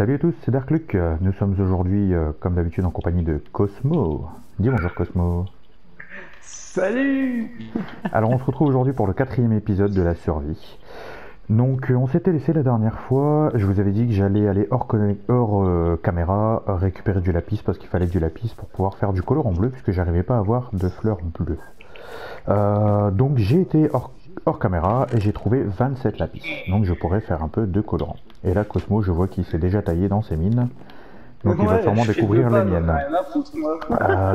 Salut à tous, c'est Darkluck. Nous sommes aujourd'hui, comme d'habitude, en compagnie de Cosmo. Dis bonjour Cosmo. Salut. Alors on se retrouve aujourd'hui pour le 4e épisode de la survie. Donc on s'était laissé la dernière fois, je vous avais dit que j'allais aller hors caméra récupérer du lapis parce qu'il fallait du lapis pour pouvoir faire du colorant bleu puisque j'arrivais pas à avoir de fleurs bleues. Donc j'ai été hors caméra et j'ai trouvé 27 lapis. Donc je pourrais faire un peu de colorant. Et là Cosmo, je vois qu'il s'est déjà taillé dans ses mines. Donc il va sûrement découvrir les miennes.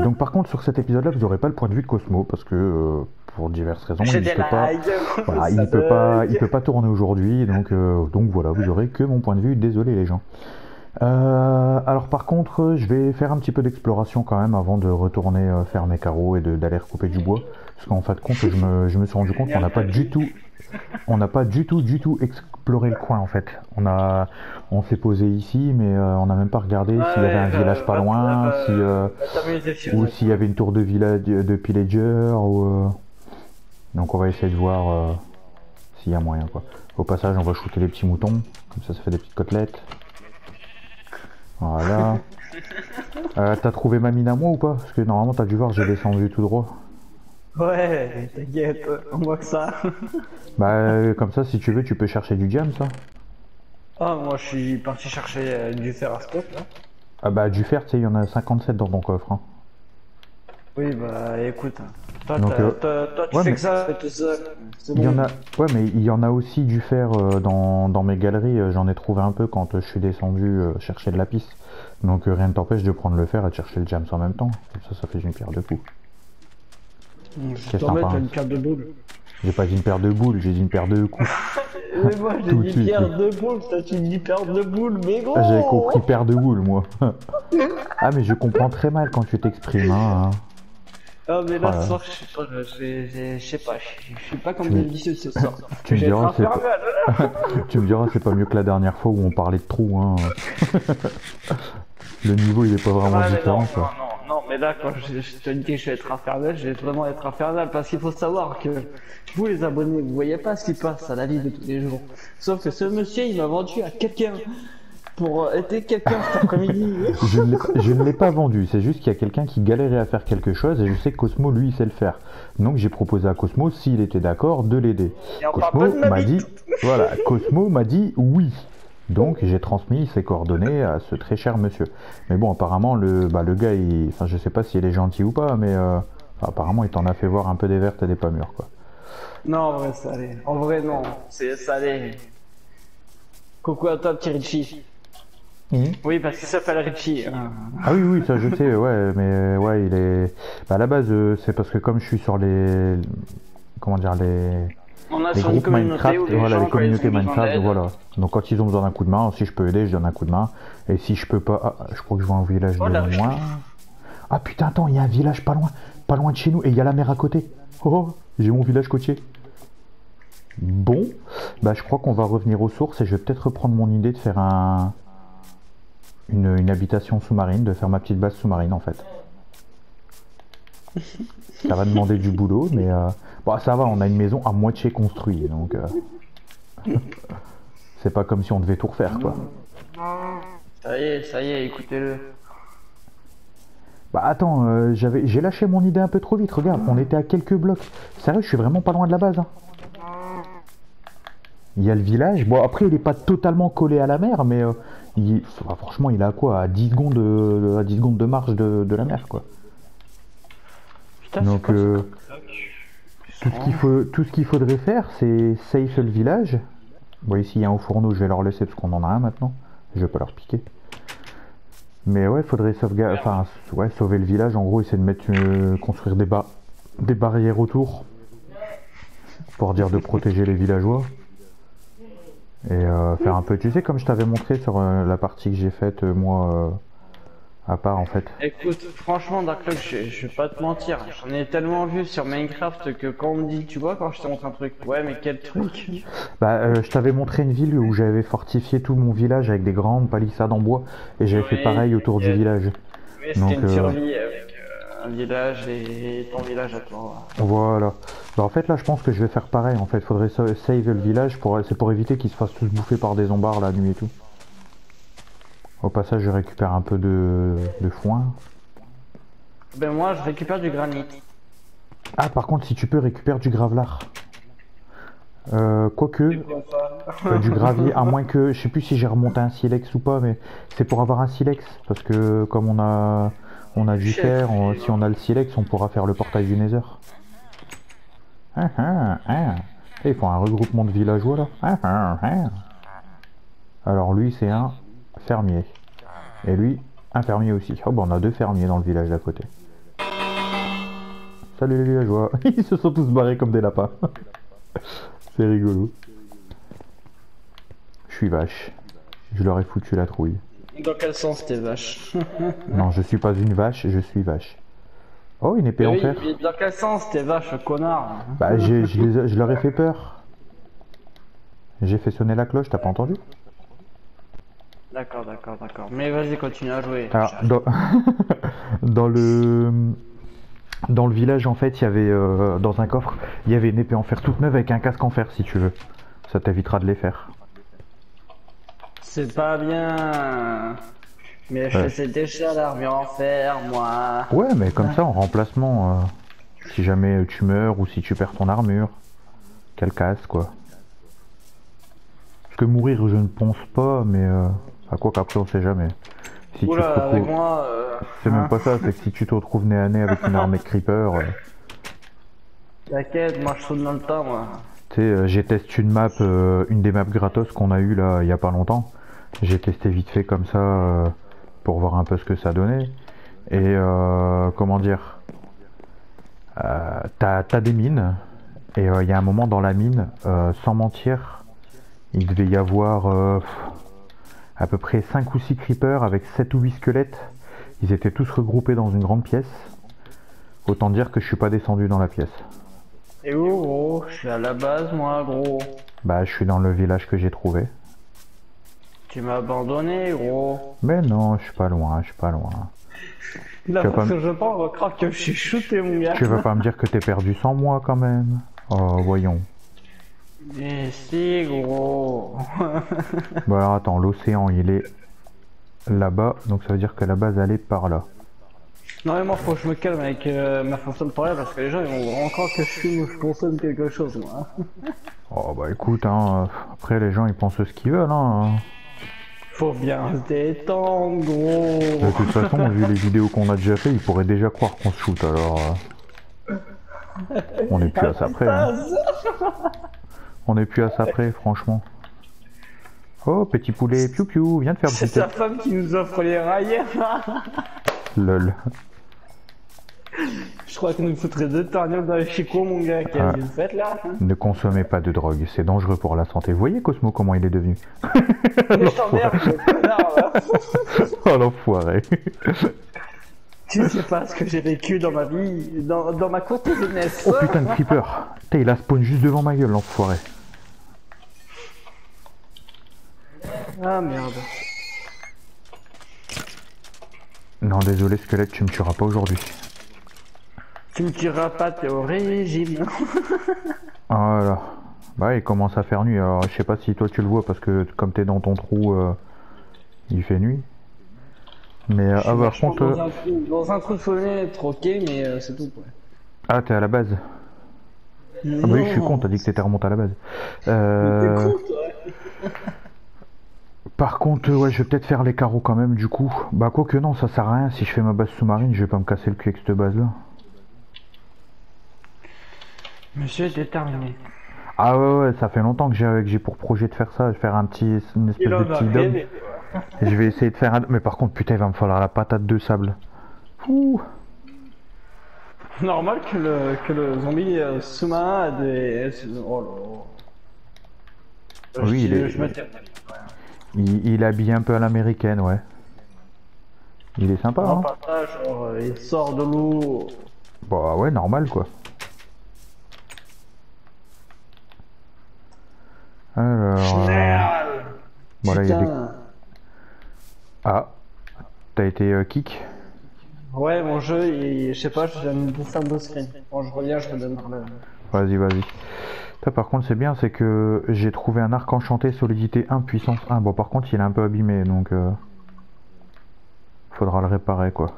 Donc par contre sur cet épisode là vous n'aurez pas le point de vue de Cosmo parce que pour diverses raisons il peut pas, voilà, il peut pas tourner aujourd'hui donc voilà vous aurez que mon point de vue, désolé les gens. Alors par contre je vais faire un petit peu d'exploration quand même avant de retourner faire mes carreaux et d'aller recouper du bois parce qu'en fin de compte je me suis rendu compte qu'on n'a pas du tout exploré le coin en fait. On s'est posé ici mais on n'a même pas regardé s'il y avait un village pas loin, ou s'il y avait une tour de village de pillager donc on va essayer de voir s'il y a moyen quoi. Au passage on va shooter les petits moutons, comme ça fait des petites côtelettes. Voilà. T'as trouvé ma mine à moi ou pas? Parce que normalement t'as dû voir j'ai descendu tout droit. Ouais, t'inquiète, on voit que ça. Bah comme ça si tu veux tu peux chercher du diam ça. Ah, moi je suis parti chercher du fer à scope là. Ah bah du fer tu sais il y en a 57 dans ton coffre hein. Oui bah écoute, toi, Donc, toi tu ouais, fais mais que ça tout seul. il y en a, ouais mais il y en a aussi du fer dans mes galeries, j'en ai trouvé un peu quand je suis descendu chercher de la piste. Donc rien ne t'empêche de prendre le fer et de chercher le diams en même temps. Comme ça fait une pierre deux coups. Je C'est t'en mets, sympa. t'as Hein. une pierre de boule. J'ai pas dit une paire de boules, j'ai dit une paire de coups. Mais moi j'ai Tout de dit suite. pierre de boule, toi tu dis pierre de boule, mais gros. J'avais compris paire de boules moi. Ah mais je comprends très mal quand tu t'exprimes hein. Ah mais là Voilà. ce soir je sais pas, je suis pas comme Tu me- d'habitude ce soir. Tu me Je vais diras être c'est pas... infernal. tu me diras c'est pas mieux que la dernière fois où on parlait de trous hein. Le niveau il est pas vraiment Ouais, mais différent non, quoi. non, mais là, quand je te dis que je vais être infernal, je vais vraiment être infernal parce qu'il faut savoir que vous, les abonnés, vous voyez pas ce qui passe à la vie de tous les jours. Sauf que ce monsieur, il m'a vendu à quelqu'un pour aider quelqu'un cet après-midi. Je ne l'ai pas vendu, c'est juste qu'il y a quelqu'un qui galérait à faire quelque chose et je sais que Cosmo lui il sait le faire. Donc j'ai proposé à Cosmo s'il était d'accord de l'aider. Et on parle Cosmo pas de ma m'a dit, bite. voilà, Cosmo m'a dit oui. Donc j'ai transmis ses coordonnées à ce très cher monsieur. Mais bon apparemment le gars, enfin je sais pas s'il est gentil ou pas, mais apparemment il t'en a fait voir un peu des vertes et des pas mûres quoi. Non, en vrai, ça allait. En vrai, non, c'est ça allait. Coucou à toi, petit Richie. Oui, parce qu'il s'appelle Richie. Ah oui ça je sais ouais mais ouais il est à la base c'est parce que comme je suis sur les comment dire On a les sur une groupes communauté Minecraft, où les voilà, gens, les quand ils communautés ont besoin Minecraft, d'aide, voilà. Donc quand ils ont besoin d'un coup de main, si je peux aider, je donne un coup de main. Et si je peux pas, je crois que je vois un village Oh là, de loin. Ah putain, attends, il y a un village pas loin de chez nous, et il y a la mer à côté. Oh, j'ai mon village côtier. Bon, bah je crois qu'on va revenir aux sources et je vais peut-être reprendre mon idée de faire une habitation sous-marine, de faire ma petite base sous-marine en fait. Ça va demander du boulot, mais bon, ça va, on a une maison à moitié construite, donc c'est pas comme si on devait tout refaire, quoi. Ça y est, écoutez-le. Bah attends, j'ai lâché mon idée un peu trop vite, regarde, on était à quelques blocs. Sérieux, je suis vraiment pas loin de la base. Hein. Il y a le village, bon après il est pas totalement collé à la mer, mais franchement il est à quoi? À 10 secondes de marche de la mer, quoi. Putain, Donc tout ce qu'il faudrait faire, c'est safe le village. Bon ici il y a un fourneau, je vais leur laisser parce qu'on en a un maintenant. Je vais pas leur piquer. Mais ouais, faudrait sauver le village. En gros, essayer de mettre construire des barrières autour pour dire de protéger les villageois et faire un peu. Tu sais, comme je t'avais montré sur la partie que j'ai faite moi à part en fait. Écoute, franchement, Darklock, je vais pas te mentir, j'en ai tellement vu sur Minecraft que quand on me dit, tu vois, quand je te montre un truc, ouais, mais quel truc? Bah, je t'avais montré une ville où j'avais fortifié tout mon village avec des grandes palissades en bois et j'avais fait pareil autour du village. Oui, c'était une survie avec un village et ton village à toi. Voilà. Bah, en fait là je pense que je vais faire pareil en fait. Faudrait save le village c'est pour éviter qu'ils se fassent tous bouffer par des zombards la nuit et tout. Au passage, je récupère un peu de foin. Ben moi je récupère du granit. Ah, par contre, si tu peux, récupérer du gravelard. Quoique, du gravier, à moins que, je sais plus si j'ai remonté un silex ou pas, mais c'est pour avoir un silex, parce que comme on a du fer, si on a le silex, on pourra faire le portail du Nether. Et ils font un regroupement de villageois là. Alors lui c'est un fermier, et lui un fermier aussi. Oh bah on a deux fermiers dans le village d'à côté. Salut les villageois, ils se sont tous barrés comme des lapins. C'est rigolo. Je suis vache. Je leur ai foutu la trouille. Dans quel sens t'es vache? Non, je suis pas une vache, je suis vache. Oh, une épée en fer. Mais dans quel sens t'es vache, connard? Bah, je leur ai fait peur. J'ai fait sonner la cloche, t'as pas entendu? D'accord. Mais vas-y, continue à jouer. Alors, dans le village, en fait, il y avait, dans un coffre, il y avait une épée en fer toute neuve avec un casque en fer, si tu veux. Ça t'évitera de les faire. C'est pas bien. Mais je faisais déjà l'armure en fer, moi. Ouais, mais comme ça, en remplacement, si jamais tu meurs ou si tu perds ton armure, qu'elle casse, quoi. Parce que mourir, je ne pense pas, mais à quoi qu'après, on sait jamais. Si Oula, tu te retrouves... avec moi... C'est même pas ça, c'est que si tu te retrouves nez à nez avec une armée de creeper... T'inquiète, moi je saute dans le temps, moi. Tu sais, j'ai testé une map, une des maps gratos qu'on a eu là, il y a pas longtemps. J'ai testé vite fait comme ça, pour voir un peu ce que ça donnait. Et comment dire... t'as des mines, et il y a un moment dans la mine, sans mentir, il devait y avoir... à peu près 5 ou 6 creepers avec 7 ou 8 squelettes. Ils étaient tous regroupés dans une grande pièce. Autant dire que je suis pas descendu dans la pièce. Et où, gros? Je suis à la base, moi, gros. Bah, je suis dans le village que j'ai trouvé. Tu m'as abandonné, gros. Mais non, je suis pas loin, je suis pas loin. Là, parce que je pense, on croit que je suis shooté, mon gars. Tu vas pas me dire que t'es perdu sans moi, quand même? Oh, voyons. Mais si, gros. Bon alors attends, l'océan il est là-bas, donc ça veut dire que la base elle est par là. Non mais moi faut que je me calme avec ma façon de parler parce que les gens ils vont vraiment croire que je consomme quelque chose moi. Oh bah écoute, hein, après les gens ils pensent ce qu'ils veulent, hein. Faut bien se détendre, gros. De toute façon, vu les vidéos qu'on a déjà fait, ils pourraient déjà croire qu'on se shoot, alors... on est plus à ça près, hein. On est plus à ça près, franchement. Oh, petit poulet, piou piou, viens de faire C'est sa femme qui nous offre les rails. Lol. Je crois qu'il nous foutrait deux torgnoles dans les chicots, mon gars, qui a une fête là. Ne consommez pas de drogue, c'est dangereux pour la santé. Vous voyez Cosmo comment il est devenu? Mais je t'emmerde, le connard là. Oh l'enfoiré. Tu sais pas ce que j'ai vécu dans ma vie, dans ma courte jeunesse. Oh putain de creeper. Putain, il a spawn juste devant ma gueule, l'enfoiré. Ah merde. Non, désolé squelette, tu me tueras pas aujourd'hui. Tu me tueras pas, t'es au régime. Voilà. Bah il commence à faire nuit, alors je sais pas si toi tu le vois parce que comme t'es dans ton trou, il fait nuit. Mais ah bah par contre... Dans un trou de fenêtre, ok, mais c'est tout quoi. Ah t'es à la base. Ah bah oui je suis con, t'as dit que t'étais remonté à la base. T'es con toi. Par contre ouais je vais peut-être faire les carreaux quand même du coup. Bah quoique non ça sert à rien, si je fais ma base sous-marine je vais pas me casser le cul avec cette base là. Monsieur est déterminé. Ah ouais ça fait longtemps que j'ai pour projet de faire ça, de faire une espèce de petit dôme. Et je vais essayer de faire un... Mais par contre putain il va me falloir la patate de sable. Ouh. Normal que le zombie sous-marin a des... Oh là là. Oui il est habillé un peu à l'américaine ouais. Il est sympa non, hein. pas ça, genre il sort de l'eau. Bah ouais normal quoi. Alors... Voilà il y a des... Ah, t'as été kick? Ouais, mon jeu, je sais pas, je viens de me bouffer un beau screen. Bon, je reviens, je redonne par là. Vas-y, vas-y. Ça, par contre, c'est bien, c'est que j'ai trouvé un arc enchanté, solidité 1, puissance 1. Bon, par contre, il est un peu abîmé, donc... Faudra le réparer quoi.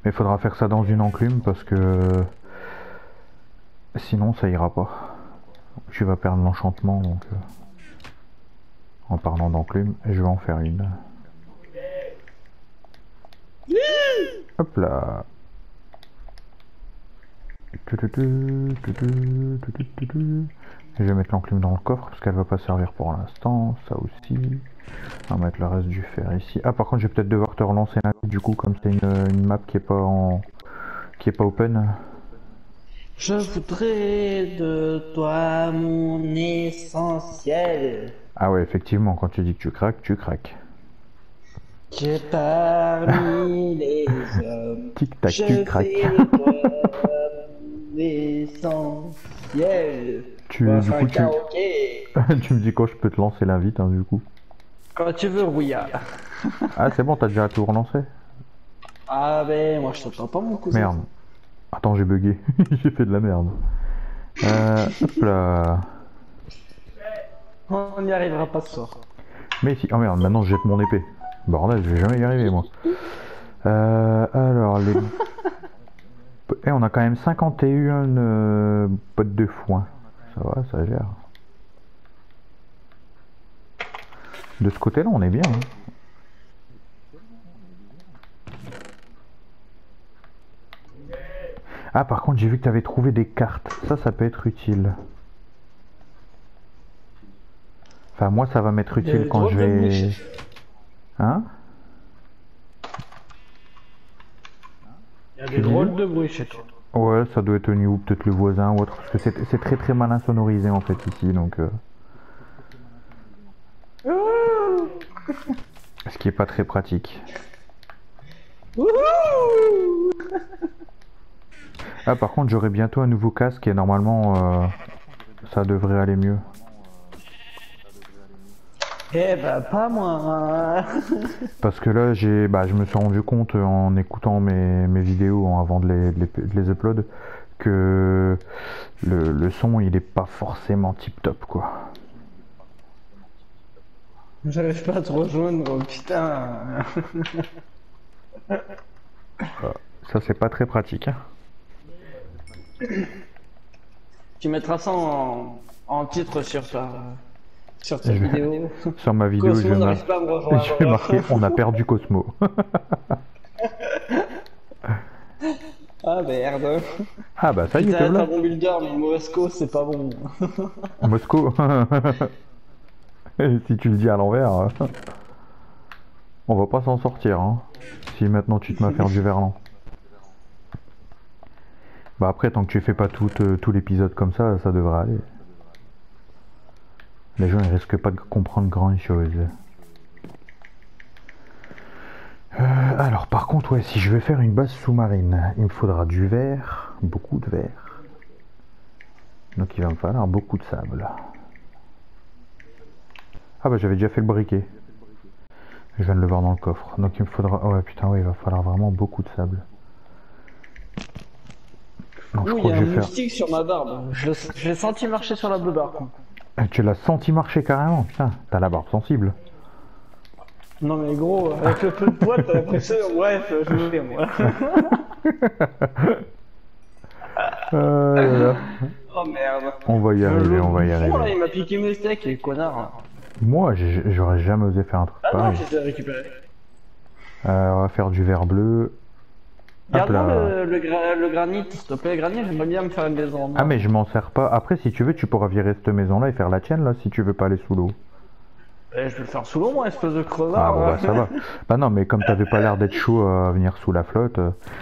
Mais il faudra faire ça dans une enclume parce que sinon ça ira pas. Tu vas perdre l'enchantement donc en parlant d'enclume, je vais en faire une. Hop là. Je vais mettre l'enclume dans le coffre parce qu'elle va pas servir pour l'instant. Ça aussi. On va mettre le reste du fer ici. Ah par contre je vais peut-être devoir te relancer la map du coup comme c'est une map qui est pas en qui est pas open. Je voudrais de toi mon essentiel. Ah ouais effectivement quand tu dis que tu craques, tu craques. Que parmi les hommes, Tic tac je tu craques. fais de toi mon essentiel. Tu, On va du faire coup un karaoké. tu me dis quand je peux te lancer l'invite hein, du coup. Quand tu veux, Rouillard. Ah c'est bon t'as déjà tout relancé. Ah ben moi je t'entends pas mon cousin. Merde. Attends j'ai bugué. J'ai fait de la merde. Hop là. On n'y arrivera pas ce soir. Mais si, oh merde, maintenant je jette mon épée. Bordel, je vais jamais y arriver moi. Alors, les... Eh, on a quand même 51 bottes de foin. Ça va, ça gère. De ce côté-là, on est bien. Hein. Ah, par contre, j'ai vu que tu avais trouvé des cartes. Ça peut être utile. Enfin, moi, ça va m'être utile quand je vais... Hein? Il y a des drôles de bruit chez toi. Ouais, ça doit être New ou peut-être le voisin ou autre. Parce que c'est très très malin sonorisé en fait ici, donc... Ce qui est pas très pratique. Ah, par contre, j'aurai bientôt un nouveau casque et normalement, ça devrait aller mieux. Eh ben pas moi. Parce que là, je me suis rendu compte en écoutant mes vidéos avant de les upload que le son il est pas forcément tip top quoi. J'arrive pas à te rejoindre, putain. Ça c'est pas très pratique. Hein. Tu mettras ça en titre sur ta vidéo. Sur ma vidéo, Cosmo n'arrive pas à me rejoindre. je vais marquer on a perdu Cosmo. Ah merde. Ah bah ça y est, T'as là. un bon builder, mais Mosco c'est pas bon. Moscou. Si tu le dis à l'envers, on va pas s'en sortir. Hein. Si maintenant tu te mets à faire du verlan. Bah après, tant que tu fais pas tout l'épisode comme ça, ça devrait aller. Les gens ils risquent pas de comprendre grand chose. Alors par contre, ouais, si je veux faire une base sous-marine, il me faudra du verre, beaucoup de verre. Donc il va me falloir beaucoup de sable. Ah bah j'avais déjà fait le briquet. Je viens de le voir dans le coffre. Donc il me faudra... Oh ouais putain, ouais, il va falloir vraiment beaucoup de sable. Donc, Ouh, il y a un moustique sur ma barbe. Je l'ai senti marcher sur la barbe. Tu l'as senti marcher carrément, putain, t'as la barbe sensible. Non mais gros, avec le peu de poids, t'as l'impression, bref, je me fais moi. Oh merde. On va y arriver, on va y arriver. Il m'a piqué mes steaks, les connards. Moi, j'aurais jamais osé faire un truc pareil. Ah non, j'ai récupéré. On va faire du verre bleu. Garde-moi le granit, s'il te plaît, granit, j'aimerais bien me faire une maison. Ah mais je m'en sers pas. Après si tu veux tu pourras virer cette maison là et faire la tienne là si tu veux pas aller sous l'eau. Je vais le faire sous l'eau moi, espèce de crevard. Ah bon bah ça va. Bah non mais comme t'avais pas l'air d'être chaud à venir sous la flotte.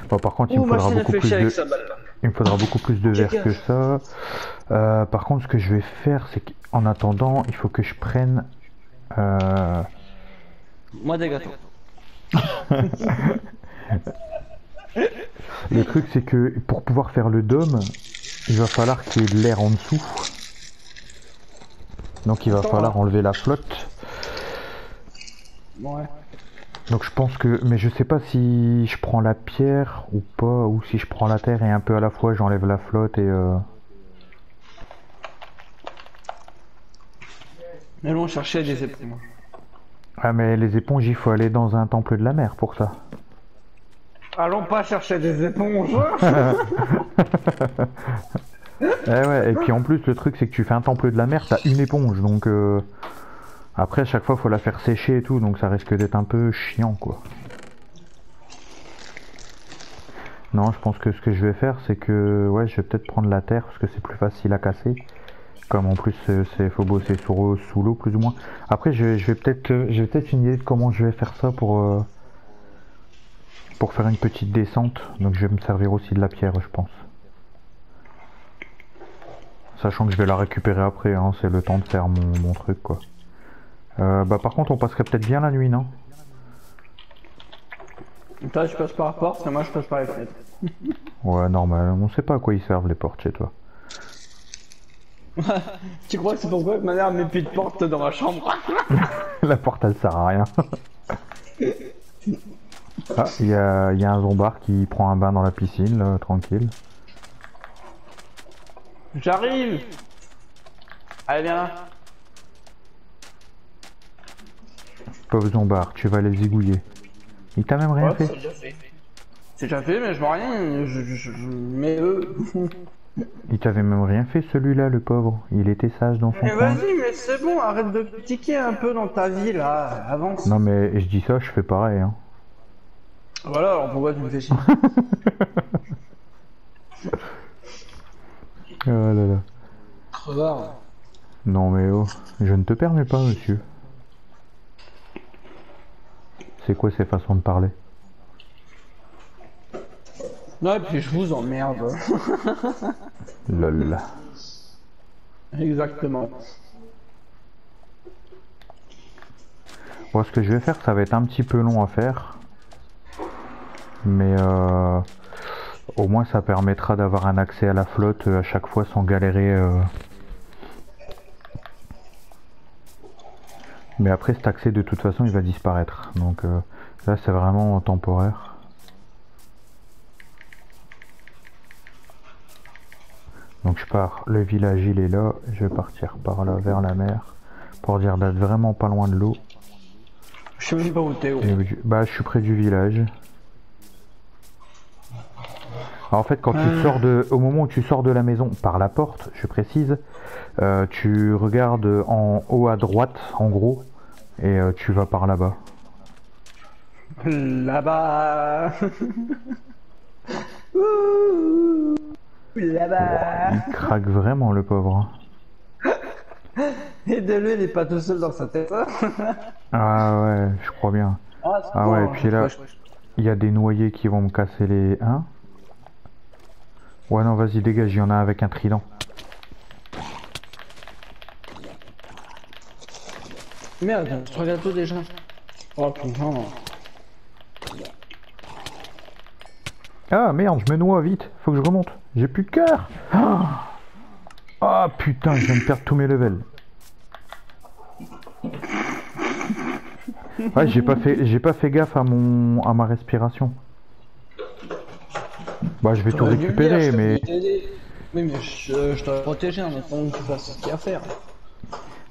Bon par contre il me faudra beaucoup plus de... Il me faudra beaucoup plus de verre que ça. Par contre ce que je vais faire c'est qu'en attendant il faut que je prenne... Moi des gâteaux. Le truc c'est que pour pouvoir faire le dôme, il va falloir qu'il y ait de l'air en dessous. Donc il va falloir enlever la flotte. Ouais. Donc je pense que... Mais je sais pas si je prends la pierre ou pas, ou si je prends la terre et un peu à la fois j'enlève la flotte et... Mais allons chercher des éponges. Ah mais les éponges, il faut aller dans un temple de la mer pour ça. Allons pas chercher des éponges. Eh ouais, et puis en plus le truc c'est que tu fais un temple de la mer, t'as une éponge, donc après à chaque fois faut la faire sécher et tout, donc ça risque d'être un peu chiant quoi. Non, je pense que ce que je vais faire c'est que ouais, je vais peut-être prendre la terre parce que c'est plus facile à casser. Comme en plus faut bosser sous l'eau plus ou moins. Après j'ai peut-être une idée de comment je vais faire ça pour faire une petite descente, donc je vais me servir aussi de la pierre je pense. Sachant que je vais la récupérer après, hein, c'est le temps de faire mon truc quoi. Bah par contre on passerait peut-être bien la nuit, non? Toi tu passes par la porte et moi je passe par les fenêtres. Ouais normal, on sait pas à quoi ils servent les portes chez toi. Tu crois que c'est pourquoi que ma mère met plus de porte dans ma chambre? La porte elle sert à rien. Ah, il y a un zombard qui prend un bain dans la piscine là, tranquille. J'arrive. Allez viens là. Pauvre zombard, tu vas les zigouiller. Il t'a même rien Ouais, fait. c'est déjà fait. C'est déjà fait mais je vois rien, mais eux... Il t'avait même rien fait celui-là le pauvre, il était sage dans son Mais coin. vas-y, mais c'est bon, arrête de tiquer un peu dans ta vie là, avance. Non mais je dis ça, je fais pareil hein. Voilà, alors pourquoi tu me fais chier? Oh là là. Crevard. Non mais oh, je ne te permets pas monsieur. C'est quoi ces façons de parler? Non, et puis je vous emmerde. Lol. Exactement. Bon, ce que je vais faire, ça va être un petit peu long à faire. Mais au moins ça permettra d'avoir un accès à la flotte à chaque fois sans galérer. Mais après cet accès de toute façon il va disparaître. Donc là c'est vraiment temporaire. Donc je pars, le village il est là, je vais partir par là vers la mer. Pour dire d'être vraiment pas loin de l'eau. Je sais même pas où t'es. Bah je suis près du village. Alors, en fait quand tu sors au moment où tu sors de la maison par la porte, je précise, tu regardes en haut à droite en gros et tu vas par là-bas. Là-bas. Là-bas. Il craque vraiment le pauvre. Et de lui, il est pas tout seul dans sa tête. Ah ouais, je crois bien. Ah ouais, et puis là, il y a des noyés qui vont me casser les... Hein? Ouais non, vas-y dégage, il y en a avec un trident. Merde, je regarde tout déjà. Oh putain. Ah merde, je me noie vite, faut que je remonte. J'ai plus de cœur. Ah putain, je viens de perdre tous mes levels. Ouais, j'ai pas fait gaffe à ma respiration. Bah je vais tout récupérer, mais... Oui mais je dois protéger en attendant que tu fasses ce qu'il y a à faire.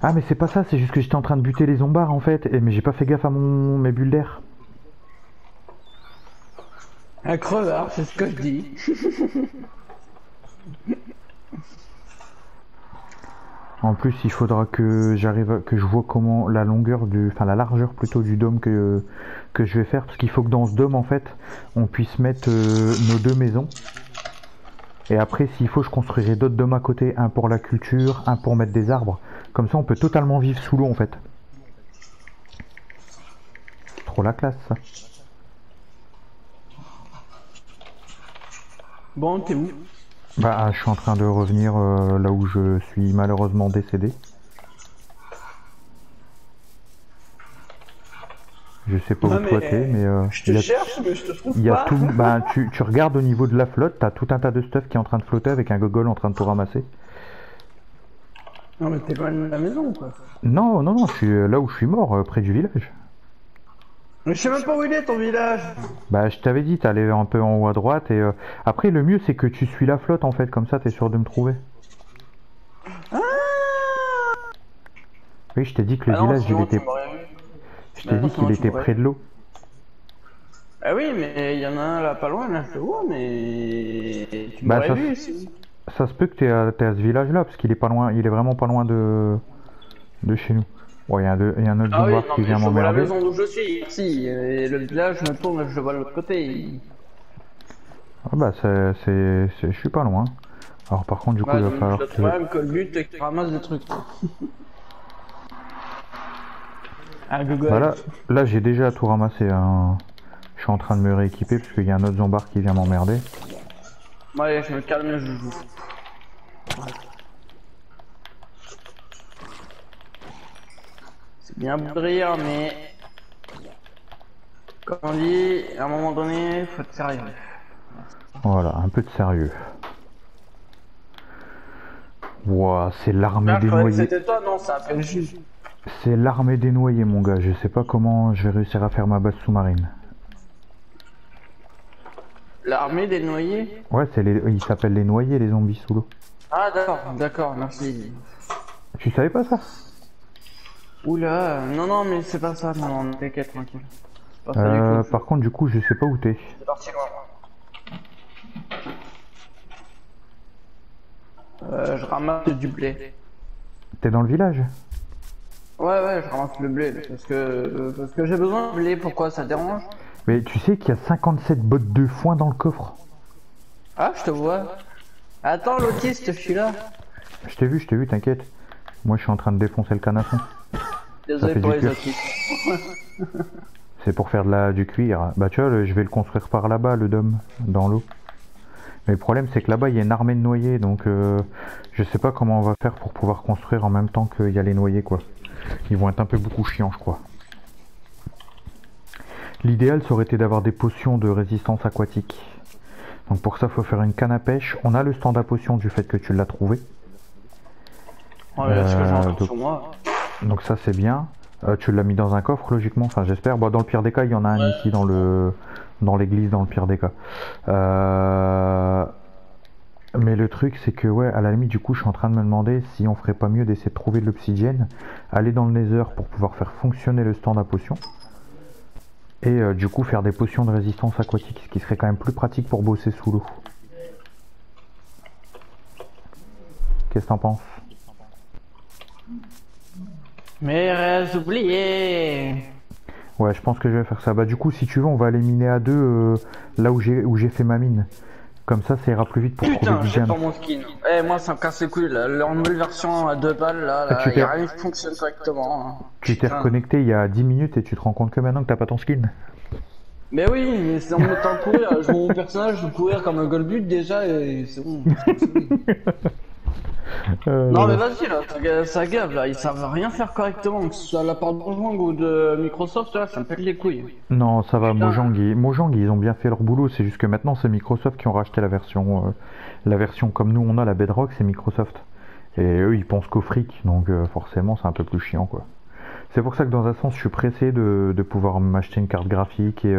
Ah mais c'est pas ça, c'est juste que j'étais en train de buter les zombards en fait, mais j'ai pas fait gaffe à mes bulles d'air. Un crevard, c'est ce que je dis. En plus, il faudra que que je vois comment la longueur la largeur plutôt du dôme que je vais faire, parce qu'il faut que dans ce dôme en fait, on puisse mettre nos deux maisons. Et après, s'il faut, je construirai d'autres dômes à côté, un pour la culture, un pour mettre des arbres. Comme ça, on peut totalement vivre sous l'eau en fait. Trop la classe ça. Bon, t'es où? Bah, je suis en train de revenir là où je suis malheureusement décédé. Je sais pas où toi t'es, mais je te cherche, mais je te trouve il y a pas. tout. Bah, tu regardes au niveau de la flotte, t'as tout un tas de stuff qui est en train de flotter avec un gogol en train de tout ramasser. Non, mais t'es pas loin de la maison, quoi. Non, non, non, je suis là où je suis mort, près du village. Mais je sais même pas où il est ton village. Bah, je t'avais dit, t'allais un peu en haut à droite et après le mieux c'est que tu suis la flotte en fait, comme ça t'es sûr de me trouver. Ah Oui, je t'ai dit que le village il était. Je t'ai dit qu'il était près de l'eau. Ah oui, mais il y en a un là pas loin, là je le vois, mais tu Bah, m'aurais vu ici. ça se peut que t'es à ce village là, parce qu'il est pas loin, il est vraiment pas loin de chez nous. Ouais, il y a un autre Ah oui, zombar non, qui mais vient je vois la m'emmerder. maison d'où je suis, ici, et le village, je me tourne, je le vois de l'autre côté. Ah bah je suis pas loin. Alors par contre du coup Ouais, il va donc falloir le que... problème que le but est que tu ramasses des trucs. Ah, Google. Bah là j'ai déjà tout ramassé. Hein. Je suis en train de me rééquiper parce qu'il y a un autre zombard qui vient m'emmerder. Bon, allez, je me calme, je joue. C'est bien beau de rire, mais... Comme on dit, à un moment donné, faut être sérieux. Voilà, un peu de sérieux. Ouah, c'est l'armée Ah, je des croyais que noyés. c'était toi, non, ça a fait le jus. C'est l'armée des noyés mon gars, je sais pas comment je vais réussir à faire ma base sous-marine. L'armée des noyés? Ouais, ils s'appellent les noyés les zombies sous l'eau. Ah, d'accord, d'accord, merci. Tu savais pas ça? Oula, non, non, mais c'est pas ça, non, non, t'inquiète, tranquille. C'est pas ça du tout. Par contre du coup je sais pas où t'es. C'est parti loin. Je ramasse du blé. T'es dans le village? Ouais, je ramasse le blé parce que j'ai besoin de blé. Pourquoi ça te dérange? Mais tu sais qu'il y a 57 bottes de foin dans le coffre? Ah, je te vois. Attends, l'autiste, je suis là. Je t'ai vu, t'inquiète. Moi je suis en train de défoncer le canasson. Désolé fait pour du les cuir. autistes. C'est pour faire du cuir. Bah tu vois, je vais le construire par là-bas, le dôme, dans l'eau. Mais le problème c'est que là-bas il y a une armée de noyés, donc je sais pas comment on va faire pour pouvoir construire en même temps qu'il y a les noyés quoi. Ils vont être un peu beaucoup chiants je crois. L'idéal ça aurait été d'avoir des potions de résistance aquatique. Donc pour ça faut faire une canne à pêche. On a le stand à potions du fait que tu l'as trouvé. Ouais, ce que j'en donc, sur moi. donc ça c'est bien. Tu l'as mis dans un coffre logiquement, enfin j'espère. Bon, dans le pire des cas il y en a un ici dans l'église dans le pire des cas. Mais le truc c'est que ouais à la limite du coup je suis en train de me demander si on ferait pas mieux d'essayer de trouver de l'obsidienne, aller dans le nether pour pouvoir faire fonctionner le stand à potions et du coup faire des potions de résistance aquatique, ce qui serait quand même plus pratique pour bosser sous l'eau. Qu'est-ce que t'en penses? Mais reste oublié. Ouais je pense que je vais faire ça. Bah du coup si tu veux on va aller miner à deux là où j'ai fait ma mine. Comme ça ira plus vite pour Putain, trouver du j'ai diamant. pas mon skin. Eh, moi ça me casse les couilles, là. Leur nouvelle version à 2 balles, là, tu y a rien qui fonctionne correctement. Hein. Tu t'es reconnecté il y a 10 minutes et tu te rends compte que maintenant que t'as pas ton skin. Mais oui, mais c'est en me mettant à courir, je vois mon personnage courir comme un Golbut déjà et c'est bon. Non mais vas-y là, ça gave là, ils savent rien faire correctement, que ce soit de la part de Mojang ou de Microsoft, là, ça me pète les couilles. Non, ça va, Putain. Mojang, ils ont bien fait leur boulot, c'est juste que maintenant c'est Microsoft qui ont racheté la version comme nous on a la Bedrock, c'est Microsoft. Et eux ils pensent qu'au fric, donc forcément c'est un peu plus chiant quoi. C'est pour ça que dans un sens je suis pressé de pouvoir m'acheter une carte graphique et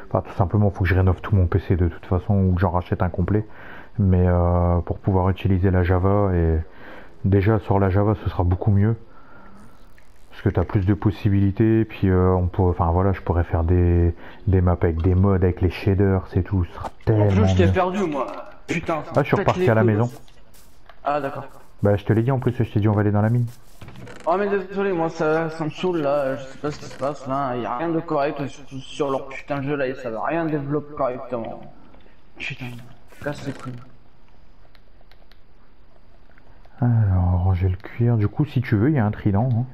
enfin tout simplement faut que je rénove tout mon PC de toute façon ou que j'en rachète un complet. Mais pour pouvoir utiliser la Java et déjà sur la Java ce sera beaucoup mieux. Parce que tu as plus de possibilités, puis enfin voilà, je pourrais faire des maps avec des mods, avec les shaders, c'est tout, ce sera tellement En plus je t'ai mieux. perdu moi. Putain. Ah, je suis reparti à la maison. Ah d'accord. Bah je te l'ai dit en plus, je t'ai dit on va aller dans la mine. Oh mais désolé, moi ça me saoule là, je sais pas ce qui se passe là, y a rien de correct sur leur putain de jeu là, ils savent rien développer correctement. Putain, casse les couilles. Alors j'ai le cuir, du coup si tu veux il y a un trident. Hein.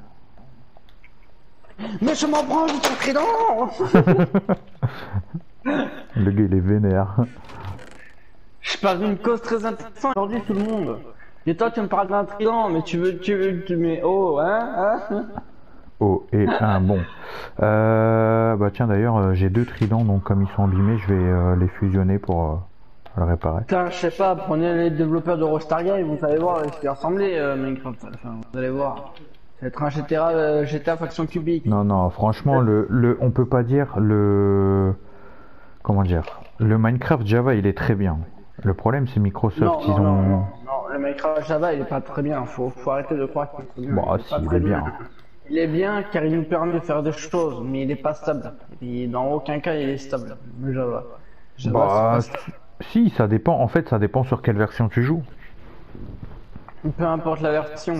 Mais je m'en branle de ton trident. Le gars il est vénère. Je parle d'une cause très intéressante aujourd'hui tout le monde. Et toi tu me parles d'un trident, mais tu mets oh hein. Oh et un bon. Bah tiens d'ailleurs j'ai deux tridents donc comme ils sont abîmés je vais les fusionner pour le réparer. Putain, je sais pas, prenez les développeurs de Rockstar Games, vous allez voir ce qui ressemblait Minecraft à la fin, vous allez voir. Ça va être un GTA faction cubique. Non franchement on peut pas dire comment dire, le Minecraft Java il est très bien. Le problème c'est Microsoft, non, le Minecraft Java il est pas très bien, faut arrêter de croire qu'il est très bien. Bah si il est bien. Il est bien car il nous permet de faire des choses, mais il est pas stable. Dans aucun cas il est stable. Le Java. Java c'est Bah, pas stable. si, ça dépend. En fait, ça dépend sur quelle version tu joues. Peu importe la version.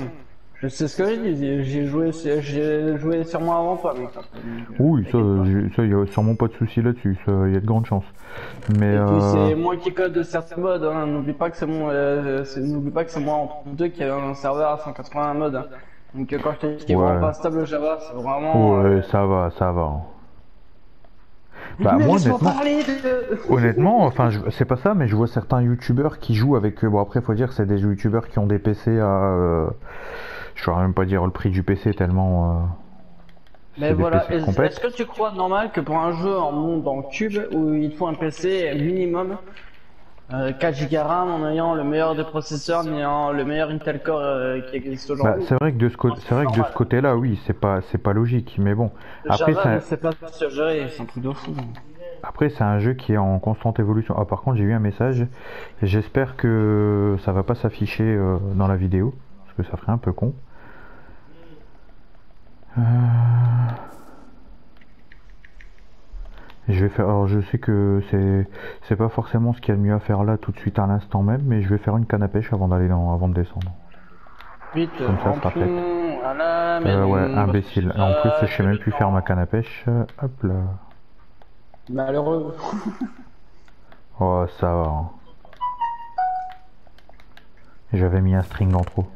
Je sais ce que je dis, j'ai joué sûrement avant toi, mec. Oui, ça, T'inquiète pas. ça, y a sûrement pas de souci là-dessus. Il y a de grandes chances. Mais Et puis c'est moi qui code certains modes, hein. N'oublie pas que n'oublie pas que c'est moi en deux qui avait un serveur à 180 modes, hein. Donc quand je te dis qu'il est vraiment ouais, pas stable le Java, c'est vraiment. ouais, ça va, ça va. Bah Mais moi laisse-moi honnêtement, parler de. enfin c'est pas ça, mais je vois certains youtubeurs qui jouent avec. Bon après faut dire que c'est des youtubeurs qui ont des PC à. Je saurais même pas dire le prix du PC tellement. Mais C'est des voilà, PC est-ce complètes. que tu crois normal que pour un jeu en monde en cube où il te faut un PC minimum 4 Go RAM en ayant le meilleur des processeurs, en ayant le meilleur Intel Core qui existe Bah aujourd'hui? c'est vrai que c'est vrai que de ce Normal. côté-là, oui, c'est pas logique, mais bon. Le Après Java ne ça. sait pas se gérer, c'est un truc de fou. Après, c'est un jeu qui est en constante évolution. Ah, par contre, j'ai eu un message. J'espère que ça va pas s'afficher dans la vidéo, parce que ça ferait un peu con. Euh, Je vais faire. Alors, je sais que c'est pas forcément ce qu'il y a de mieux à faire là tout de suite à l'instant même, mais je vais faire une canne à pêche avant de descendre. Vite, Comme ça sera fait. rentrons à la Ouais, maison. imbécile. En plus, je sais Que même le plus faire ma temps. canne à pêche. Hop là. Malheureux. Oh, ça va, hein. J'avais mis un string en trop.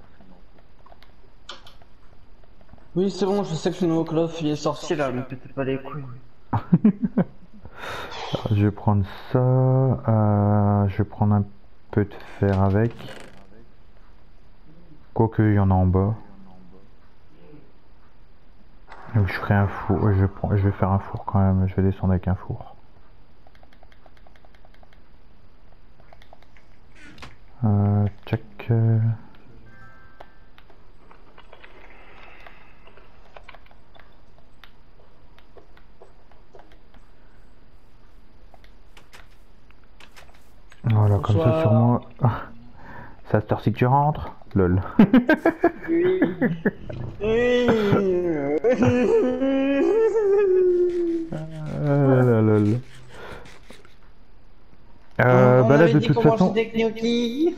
Oui, c'est bon, je sais que le nouveau Call of il est sorti là, mais pétez pas les couilles. Je vais prendre ça. Je vais prendre un peu de fer avec. Quoique, il y en a en bas. Donc, je ferai un four. Je vais faire un four quand même. Je vais descendre avec un four. Check. Voilà, comme ça sur Bonsoir. moi. C'est à cette heure-ci que tu rentres. Lol. Oui. Oui. Lol. On Bah là avait de dit toute qu'on façon, mangeait des gnocchis.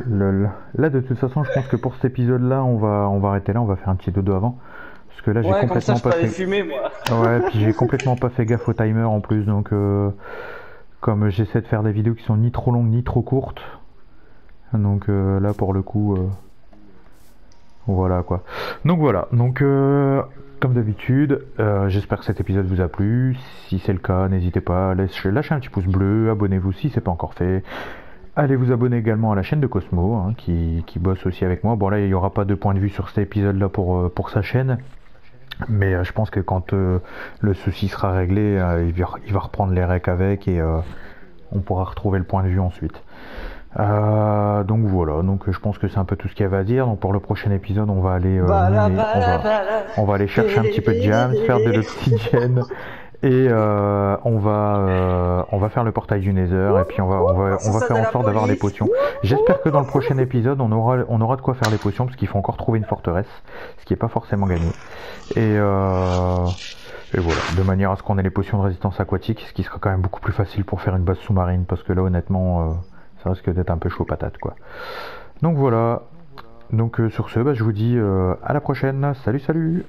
lol. Là de toute façon, je pense que pour cet épisode-là, on va arrêter là. On va faire un petit dodo avant, parce que là j'ai Ouais, comme ça complètement je pas peux aller fait. fumer moi. Ouais, puis j'ai complètement pas fait gaffe au timer en plus, donc comme j'essaie de faire des vidéos qui sont ni trop longues ni trop courtes, donc là pour le coup, voilà quoi. Donc voilà, donc comme d'habitude, j'espère que cet épisode vous a plu. Si c'est le cas, n'hésitez pas à lâcher un petit pouce bleu, abonnez-vous si c'est pas encore fait. Allez vous abonner également à la chaîne de Cosmo, hein, qui bosse aussi avec moi. Bon là il n'y aura pas de point de vue sur cet épisode là pour sa chaîne. Mais je pense que quand le souci sera réglé, il va reprendre les recs avec et on pourra retrouver le point de vue ensuite. Donc voilà, donc je pense que c'est un peu tout ce qu'il y avait à dire. Donc pour le prochain épisode, on va aller Bala, miner, bala, bala. on va aller chercher un petit peu de jams, faire de l'obsidienne et on va faire le portail du Nether et puis on va Ça faire de en la sorte d'avoir des police. potions. J'espère que dans le prochain épisode, on aura de quoi faire les potions parce qu'il faut encore trouver une forteresse, ce qui est pas forcément gagné. Et voilà, de manière à ce qu'on ait les potions de résistance aquatique, ce qui sera quand même beaucoup plus facile pour faire une base sous-marine, parce que là honnêtement, ça risque d'être un peu chaud patate quoi. Donc voilà, donc sur ce, bah, je vous dis à la prochaine, salut salut.